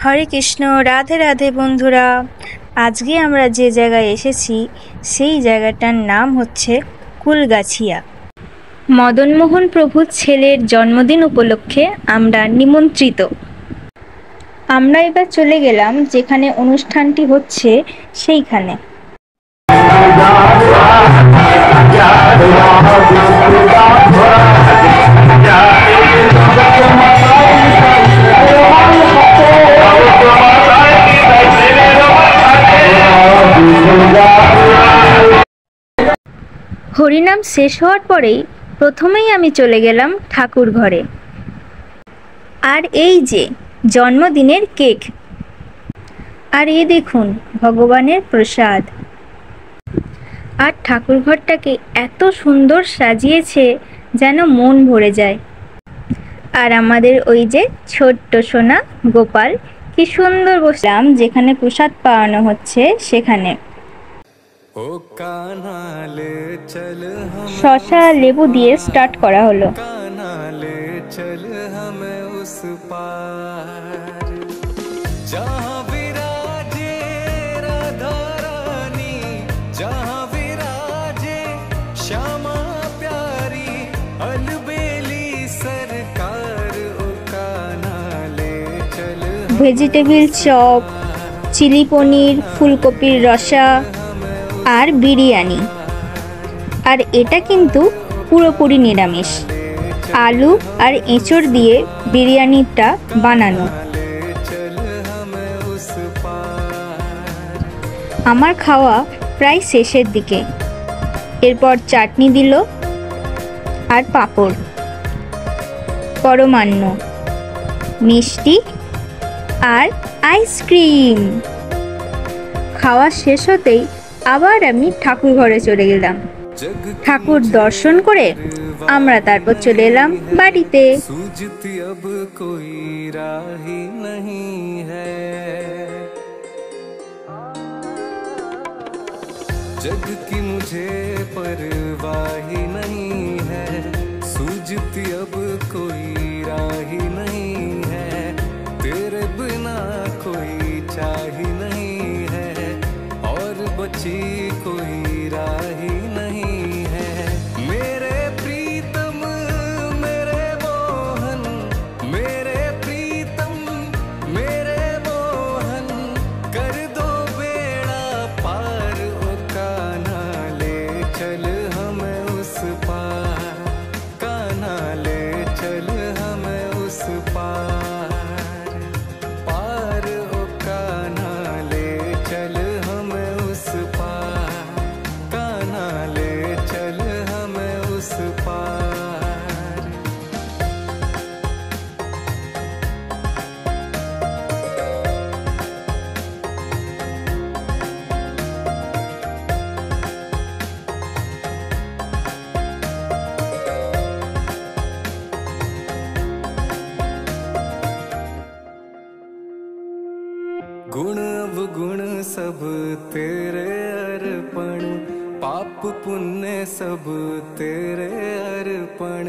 হরে কৃষ্ণ, রাধে রাধে বন্ধুরা। আজকে আমরা যে জায়গায় এসেছি সেই জায়গাটার নাম হচ্ছে কুলগাছিয়া। মদনমোহন প্রভুর ছেলের জন্মদিন উপলক্ষে আমরা নিমন্ত্রিত। আমরা এবার চলে গেলাম যেখানে অনুষ্ঠানটি হচ্ছে সেইখানে। হরিনাম শেষ হওয়ার পরেই প্রথমেই আমি চলে গেলাম ঠাকুর ঘরে। আর এই যে জন্মদিনের কেক, আর এই দেখুন ভগবানের প্রসাদ। আর ঠাকুর ঘরটাকে এত সুন্দর সাজিয়েছে যেন মন ভরে যায়। আর আমাদের ওই যে ছোট্ট সোনা গোপাল কি সুন্দর বসলাম যেখানে প্রসাদ পাওয়ানো হচ্ছে সেখানে। শসা লেবু দিয়ে স্টার্ট করা হলো। ভেজিটেবিল চপ, চিলি পনির, ফুলকপির রসা আর বিরিয়ানি। আর এটা কিন্তু পুরোপুরি নিরামিষ, আলু আর এঁচড় দিয়ে বিরিয়ানিটা বানানো। আমার খাওয়া প্রায় শেষের দিকে। এরপর চাটনি দিল আর পাঁপড়, পরমান্ন, মিষ্টি আর আইসক্রিম। খাওয়া শেষ হতেই আবার আমি ঠাকুর ঘরে চলে গেলাম। ঠাকুর দর্শন করে আমরা তারপর চলে এলাম বাড়িতে। जग की मुझे परवाह ही नहीं है, सूझती अब कोई राह ही नहीं है, तेरे बिना कोई चाह ही नहीं है, और बची कोई राह ही नहीं है। मेरे प्रीतम मेरे मोहन, मेरे प्रीतम मेरे मोहन, कर दो बेड़ा पार ओ कान्हा, ले चल हमें उस पार, कान्हा ले चल हमें उस पार, पार ओ कान्हा ले चल हमें उस पार, कान्हा ले चल हमें उस पार। गुण अवगुण सब तेरे अर्पण, पाप पुण्य सब तेरे अर्पण।